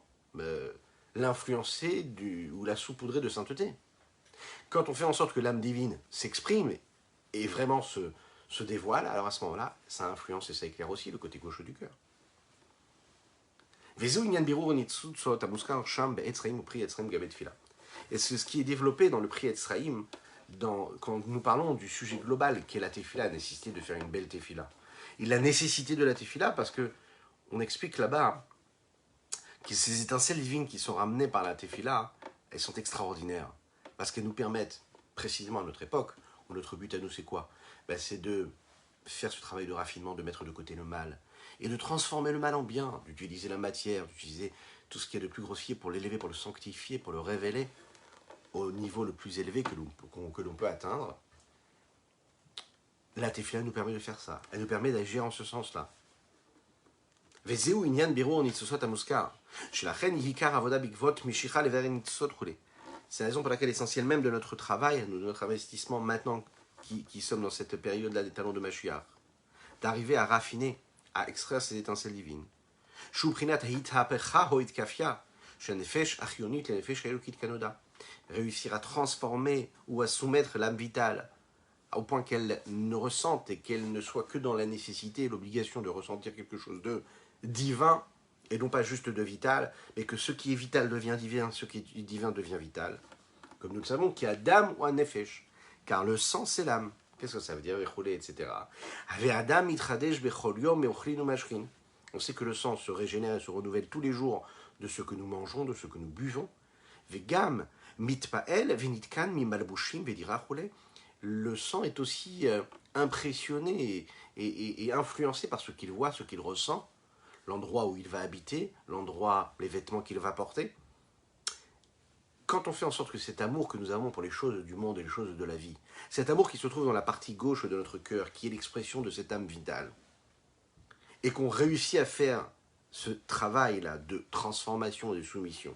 l'influencer ou la saupoudrer de sainteté. Quand on fait en sorte que l'âme divine s'exprime et vraiment se dévoile, alors à ce moment-là, ça influence et ça éclaire aussi le côté gauche du cœur. Et c'est ce qui est développé dans le Pri Etzraïm, quand nous parlons du sujet global qui est la tefila, la nécessité de faire une belle tefila. Et la nécessité de la tefila, parce que on explique là-bas que ces étincelles divines qui sont ramenées par la tefila, elles sont extraordinaires, parce qu'elles nous permettent, précisément à notre époque, où notre but à nous c'est quoi? C'est de faire ce travail de raffinement, de mettre de côté le mal, et de transformer le mal en bien, d'utiliser la matière, d'utiliser tout ce qui est de plus grossier pour l'élever, pour le sanctifier, pour le révéler au niveau le plus élevé que l'on peut atteindre. La tefila nous permet de faire ça. Elle nous permet d'agir en ce sens-là. C'est la raison pour laquelle l'essentiel même de notre travail, de notre investissement maintenant qui sommes dans cette période-là des talons de Mashiach, d'arriver à raffiner, à extraire ces étincelles divines. Réussir à transformer ou à soumettre l'âme vitale au point qu'elle ne ressente et qu'elle ne soit que dans la nécessité et l'obligation de ressentir quelque chose de divin et non pas juste de vital, mais que ce qui est vital devient divin, ce qui est divin devient vital. Comme nous le savons, qu'il y a d'âme ou un nefesh, car le sang c'est l'âme. Qu'est-ce que ça veut dire, etc. On sait que le sang se régénère et se renouvelle tous les jours de ce que nous mangeons, de ce que nous buvons. Vegam mitpael venitkan mimalbushim vedirachule. Le sang est aussi impressionné et influencé par ce qu'il voit, ce qu'il ressent, l'endroit où il va habiter, l'endroit, les vêtements qu'il va porter. Quand on fait en sorte que cet amour que nous avons pour les choses du monde et les choses de la vie, cet amour qui se trouve dans la partie gauche de notre cœur, qui est l'expression de cette âme vitale, et qu'on réussit à faire ce travail-là de transformation et de soumission,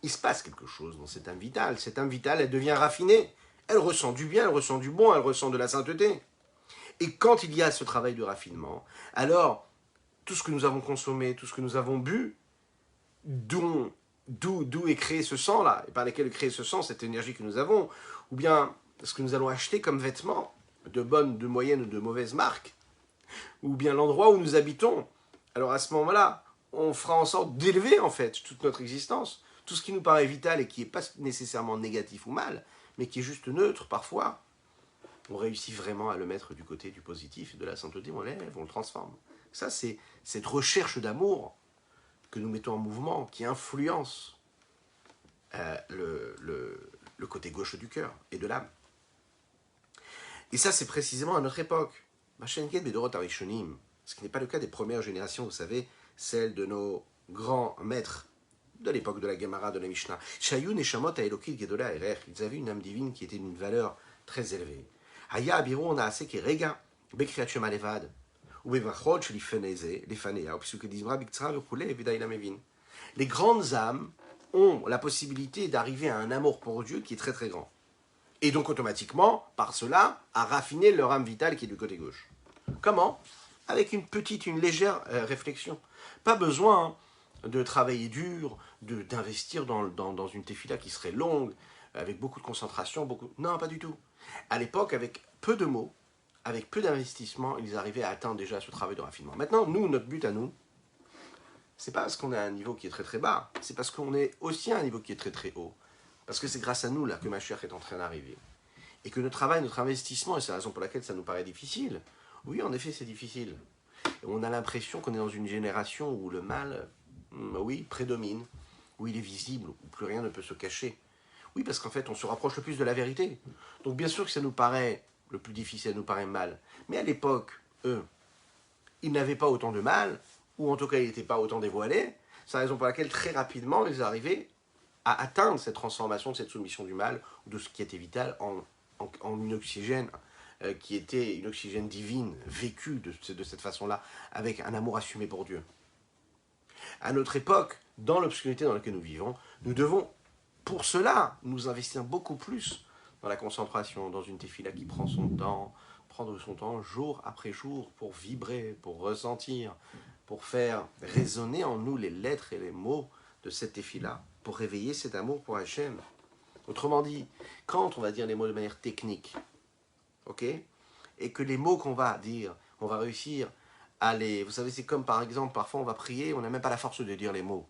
il se passe quelque chose dans cette âme vitale. Cette âme vitale, elle devient raffinée. Elle ressent du bien, elle ressent du bon, elle ressent de la sainteté. Et quand il y a ce travail de raffinement, alors, tout ce que nous avons consommé, tout ce que nous avons bu, d'où est créé ce sang-là, et par lesquels est créé ce sang, cette énergie que nous avons, ou bien ce que nous allons acheter comme vêtements, de bonnes, de moyennes ou de mauvaises marques, ou bien l'endroit où nous habitons. Alors à ce moment-là, on fera en sorte d'élever en fait toute notre existence. Tout ce qui nous paraît vital et qui n'est pas nécessairement négatif ou mal, mais qui est juste neutre parfois, on réussit vraiment à le mettre du côté du positif et de la sainteté, on l'élève, on le transforme. Ça, c'est cette recherche d'amour que nous mettons en mouvement, qui influence le côté gauche du cœur et de l'âme. Et ça, c'est précisément à notre époque. Machenket Bedorot Arishonim, ce qui n'est pas le cas des premières générations, vous savez, celles de nos grands maîtres de l'époque de la Gemara, de la Mishnah. Shayu Neshamot Aelokit Gedola Erer, ils avaient une âme divine qui était d'une valeur très élevée. Haya Abiru Naase Kerega, Bekriat Shema Levad, ou Bevachot Shelifanea, puisque Dizra Biktra Vukule, Vidaïla Mevin. Les grandes âmes ont la possibilité d'arriver à un amour pour Dieu qui est très très grand. Et donc automatiquement, par cela, à raffiner leur âme vitale qui est du côté gauche. Comment? Avec une légère réflexion. Pas besoin de travailler dur, d'investir dans une tefila qui serait longue, avec beaucoup de concentration, Non, pas du tout. À l'époque, avec peu de mots, avec peu d'investissement, ils arrivaient à atteindre déjà ce travail de raffinement. Maintenant, nous, notre but à nous, c'est pas parce qu'on est à un niveau qui est très très bas, c'est parce qu'on est aussi à un niveau qui est très très haut. Parce que c'est grâce à nous là que Mashiach est en train d'arriver. Et que notre travail, notre investissement, et c'est la raison pour laquelle ça nous paraît difficile, oui, en effet, c'est difficile. Et on a l'impression qu'on est dans une génération où le mal, oui, prédomine, où il est visible, où plus rien ne peut se cacher. Oui, parce qu'en fait, on se rapproche le plus de la vérité. Donc bien sûr que ça nous paraît le plus difficile, ça nous paraît mal. Mais à l'époque, eux, ils n'avaient pas autant de mal, ou en tout cas, ils n'étaient pas autant dévoilés. C'est la raison pour laquelle, très rapidement, ils arrivaient à atteindre cette transformation, de cette soumission du mal, ou de ce qui était vital, en une oxygène qui était une oxygène divine, vécue de cette façon-là, avec un amour assumé pour Dieu. À notre époque, dans l'obscurité dans laquelle nous vivons, nous devons, pour cela, nous investir beaucoup plus dans la concentration, dans une tefila qui prend son temps, prendre son temps jour après jour pour vibrer, pour ressentir, pour faire résonner en nous les lettres et les mots de cette tefila, pour réveiller cet amour pour Hachem. Autrement dit, quand on va dire les mots de manière technique, ok, et que les mots qu'on va dire, on va réussir à les... Vous savez, c'est comme par exemple, parfois on va prier, on n'a même pas la force de dire les mots.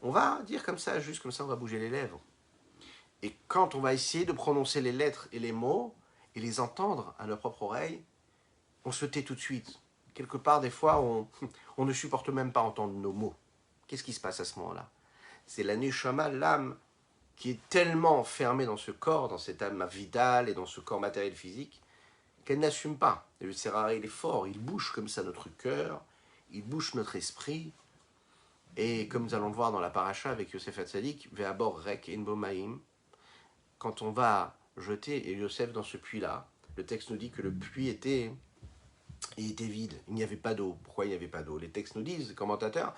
On va dire comme ça, juste comme ça, on va bouger les lèvres. Et quand on va essayer de prononcer les lettres et les mots, et les entendre à notre propre oreille, on se tait tout de suite. Quelque part, des fois, on ne supporte même pas entendre nos mots. Qu'est-ce qui se passe à ce moment-là? C'est la neshama, l'âme, qui est tellement enfermée dans ce corps, dans cette âme vitale et dans ce corps matériel physique, qu'elle n'assume pas. Et le Serrare, il est fort, il bouge comme ça notre cœur, il bouge notre esprit. Et comme nous allons le voir dans la paracha avec Yosef Hatzadik, Ve'abor rek en bomaim, quand on va jeter Yosef dans ce puits-là, le texte nous dit que le puits était vide, il n'y avait pas d'eau. Pourquoi il n'y avait pas d'eau? Les textes nous disent, les commentateurs,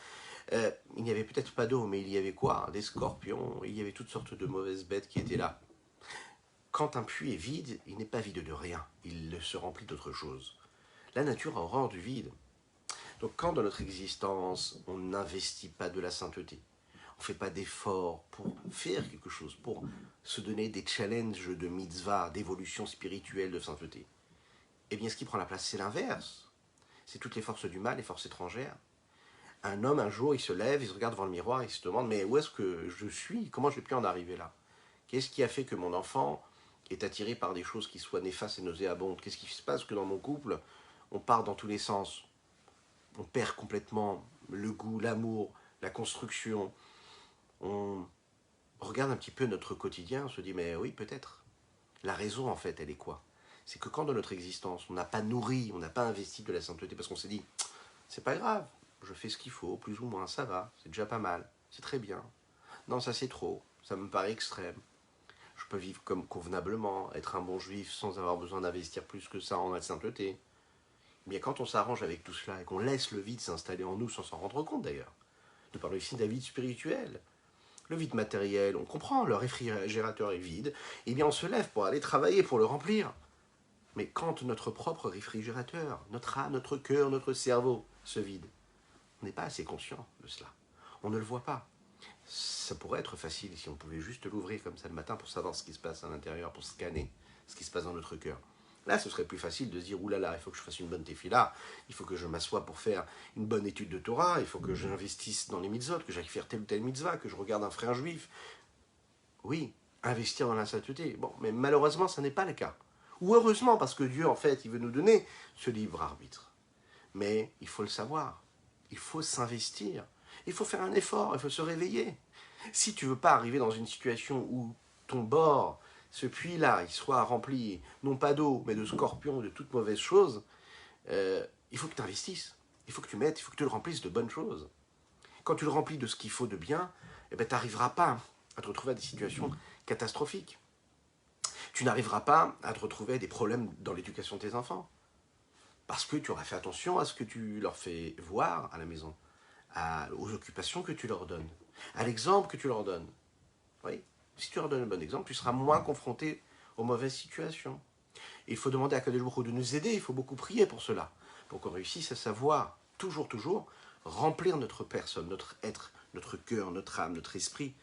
il n'y avait peut-être pas d'eau, mais il y avait quoi? Des scorpions, il y avait toutes sortes de mauvaises bêtes qui étaient là. Quand un puits est vide, il n'est pas vide de rien, il se remplit d'autre chose. La nature a horreur du vide. Donc quand dans notre existence, on n'investit pas de la sainteté, on ne fait pas d'efforts pour faire quelque chose, pour se donner des challenges de mitzvah, d'évolution spirituelle, de sainteté, eh bien ce qui prend la place, c'est l'inverse. C'est toutes les forces du mal, les forces étrangères. Un homme, un jour, il se lève, il se regarde devant le miroir, il se demande, mais où est-ce que je suis? Comment j'ai pu en arriver là? Qu'est-ce qui a fait que mon enfant est attiré par des choses qui soient néfastes et nauséabondes? Qu'est-ce qui se passe que dans mon couple, on part dans tous les sens? On perd complètement le goût, l'amour, la construction. On regarde un petit peu notre quotidien, on se dit, mais oui, peut-être. La raison, en fait, elle est quoi? C'est que quand dans notre existence, on n'a pas nourri, on n'a pas investi de la sainteté, parce qu'on s'est dit, c'est pas grave, je fais ce qu'il faut, plus ou moins, ça va, c'est déjà pas mal, c'est très bien. Non, ça c'est trop, ça me paraît extrême. Je peux vivre comme convenablement, être un bon juif sans avoir besoin d'investir plus que ça en la sainteté. Mais quand on s'arrange avec tout cela et qu'on laisse le vide s'installer en nous sans s'en rendre compte d'ailleurs, de parler ici d'un vide spirituel, le vide matériel, on comprend, le réfrigérateur est vide, et bien on se lève pour aller travailler, pour le remplir. Mais quand notre propre réfrigérateur, notre âme, notre cœur, notre cerveau se vide, on n'est pas assez conscient de cela. On ne le voit pas. Ça pourrait être facile si on pouvait juste l'ouvrir comme ça le matin pour savoir ce qui se passe à l'intérieur, pour scanner ce qui se passe dans notre cœur. Là, ce serait plus facile de se dire, oulala, il faut que je fasse une bonne tefila, il faut que je m'assoie pour faire une bonne étude de Torah, il faut que j'investisse dans les mitzvot, que j'aille faire telle ou telle mitzvah, que je regarde un frère juif. Oui, investir dans la sainteté. Bon, mais malheureusement, ça n'est pas le cas. Ou heureusement, parce que Dieu, en fait, il veut nous donner ce libre arbitre. Mais il faut le savoir. Il faut s'investir. Il faut faire un effort, il faut se réveiller. Si tu ne veux pas arriver dans une situation où ton bord, ce puits-là, il soit rempli, non pas d'eau, mais de scorpions, de toutes mauvaises choses, il faut que tu investisses. Il faut que tu mettes, il faut que tu le remplisses de bonnes choses. Quand tu le remplis de ce qu'il faut de bien, eh ben, tu n'arriveras pas à te retrouver à des situations catastrophiques. Tu n'arriveras pas à te retrouver à des problèmes dans l'éducation de tes enfants. Parce que tu auras fait attention à ce que tu leur fais voir à la maison, aux occupations que tu leur donnes, à l'exemple que tu leur donnes. Oui. Si tu leur donnes un bon exemple, tu seras moins confronté aux mauvaises situations. Et il faut demander à Kadosh Baruch Hu de nous aider, il faut beaucoup prier pour cela, pour qu'on réussisse à savoir, toujours, remplir notre personne, notre être, notre cœur, notre âme, notre esprit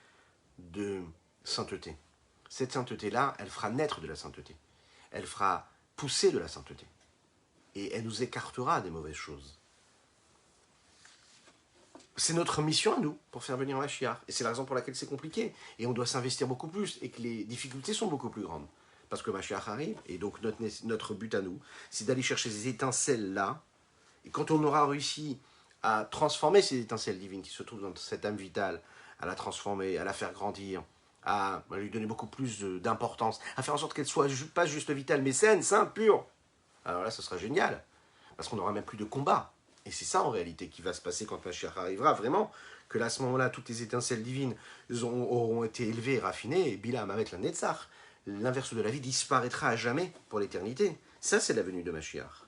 de sainteté. Cette sainteté-là, elle fera naître de la sainteté. Elle fera pousser de la sainteté. Et elle nous écartera des mauvaises choses. C'est notre mission à nous, pour faire venir Mashiach. Et c'est la raison pour laquelle c'est compliqué. Et on doit s'investir beaucoup plus, et que les difficultés sont beaucoup plus grandes. Parce que Mashiach arrive, et donc notre but à nous, c'est d'aller chercher ces étincelles-là. Et quand on aura réussi à transformer ces étincelles divines qui se trouvent dans cette âme vitale, à la transformer, à la faire grandir, à lui donner beaucoup plus d'importance, à faire en sorte qu'elle soit pas juste vitale, mais saine, sainte, pure. Alors là, ce sera génial, parce qu'on n'aura même plus de combat. Et c'est ça en réalité qui va se passer quand Mashiach arrivera, vraiment, que là, à ce moment-là, toutes les étincelles divines auront été élevées et raffinées, et Bilam avec la Netzach, l'inverse de la vie disparaîtra à jamais pour l'éternité. Ça, c'est la venue de Mashiach.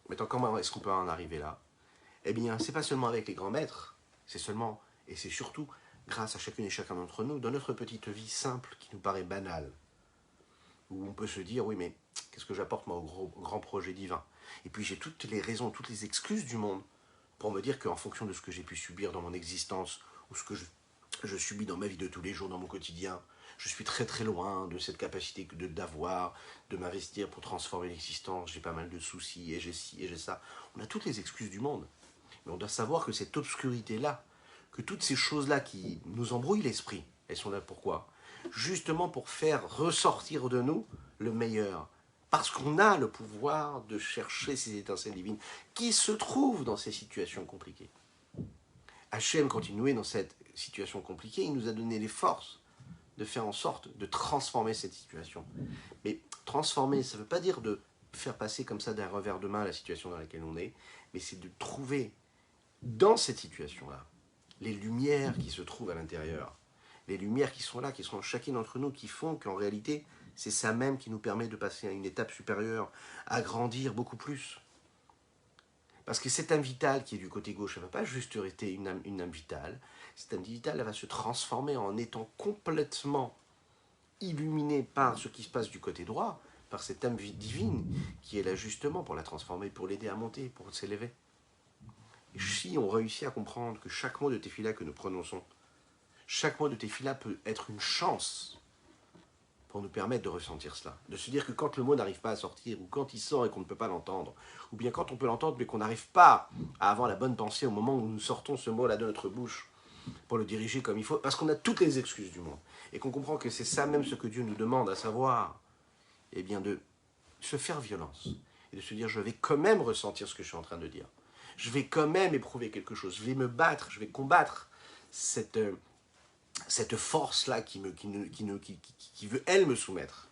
Maintenant, comment est-ce qu'on peut en arriver là? Eh bien, c'est pas seulement avec les grands maîtres, c'est seulement, et c'est surtout, grâce à chacune et chacun d'entre nous, dans notre petite vie simple qui nous paraît banale, où on peut se dire, oui, mais qu'est-ce que j'apporte moi au grand projet divin? Et puis j'ai toutes les raisons, toutes les excuses du monde pour me dire qu'en fonction de ce que j'ai pu subir dans mon existence, ou ce que je subis dans ma vie de tous les jours, dans mon quotidien, je suis très très loin de cette capacité d'avoir, de m'investir pour transformer l'existence, j'ai pas mal de soucis, et j'ai ci, et j'ai ça. On a toutes les excuses du monde. Mais on doit savoir que cette obscurité-là, que toutes ces choses-là qui nous embrouillent l'esprit, elles sont là pourquoi? Justement pour faire ressortir de nous le meilleur. Parce qu'on a le pouvoir de chercher ces étincelles divines qui se trouvent dans ces situations compliquées. Hachem, quand il nous est dans cette situation compliquée, il nous a donné les forces de faire en sorte de transformer cette situation. Mais transformer, ça ne veut pas dire de faire passer comme ça d'un revers de main la situation dans laquelle on est, mais c'est de trouver dans cette situation-là les lumières qui se trouvent à l'intérieur, les lumières qui sont là, qui sont en chacun d'entre nous, qui font qu'en réalité, c'est ça même qui nous permet de passer à une étape supérieure, à grandir beaucoup plus. Parce que cette âme vitale qui est du côté gauche, elle ne va pas juste rester une âme vitale. Cette âme vitale, elle va se transformer en étant complètement illuminée par ce qui se passe du côté droit, par cette âme divine qui est là justement pour la transformer, pour l'aider à monter, pour s'élever. Et si on réussit à comprendre que chaque mot de Tefila que nous prononçons, chaque mot de Tefila peut être une chance pour nous permettre de ressentir cela. De se dire que quand le mot n'arrive pas à sortir, ou quand il sort et qu'on ne peut pas l'entendre, ou bien quand on peut l'entendre mais qu'on n'arrive pas à avoir la bonne pensée au moment où nous sortons ce mot-là de notre bouche, pour le diriger comme il faut, parce qu'on a toutes les excuses du monde, et qu'on comprend que c'est ça même ce que Dieu nous demande, à savoir, eh bien de se faire violence, et de se dire je vais quand même ressentir ce que je suis en train de dire. Je vais quand même éprouver quelque chose, je vais me battre, je vais combattre cette force-là qui veut, elle, me soumettre.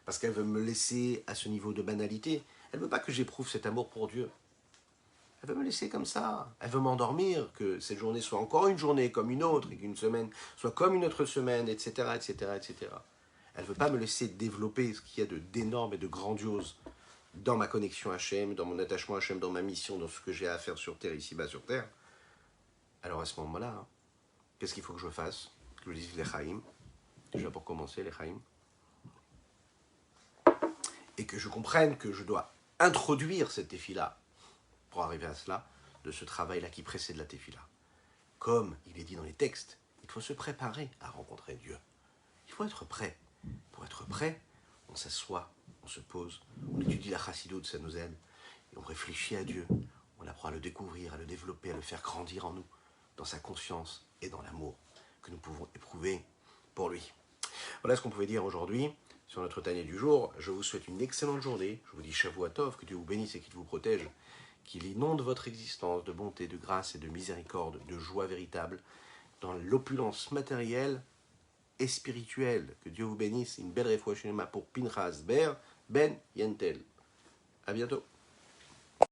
Parce qu'elle veut me laisser à ce niveau de banalité. Elle ne veut pas que j'éprouve cet amour pour Dieu. Elle veut me laisser comme ça. Elle veut m'endormir, que cette journée soit encore une journée comme une autre, et qu'une semaine soit comme une autre semaine, etc., etc., etc. Elle ne veut pas me laisser développer ce qu'il y a d'énorme et de grandiose dans ma connexion à Hachem, dans mon attachement à Hachem, dans ma mission, dans ce que j'ai à faire sur Terre, ici-bas sur Terre. Alors à ce moment-là, qu'est-ce qu'il faut que je fasse? Que je dise les Chaim, déjà pour commencer, les Chaim, et que je comprenne que je dois introduire cette tefila pour arriver à cela, de ce travail-là qui précède la tefila. Comme il est dit dans les textes, il faut se préparer à rencontrer Dieu. Il faut être prêt. Pour être prêt, on s'assoit on se pose, on étudie la chassidoute, ça nous aide, et on réfléchit à Dieu, on apprend à le découvrir, à le développer, à le faire grandir en nous, dans sa conscience et dans l'amour que nous pouvons éprouver pour lui. Voilà ce qu'on pouvait dire aujourd'hui sur notre Tanya du jour. Je vous souhaite une excellente journée. Je vous dis Shavua Tov, que Dieu vous bénisse et qu'il vous protège, qu'il inonde votre existence de bonté, de grâce et de miséricorde, de joie véritable, dans l'opulence matérielle et spirituelle. Que Dieu vous bénisse. Une belle réfouachinema pour Pinchas Ber Ben Yentel. À bientôt.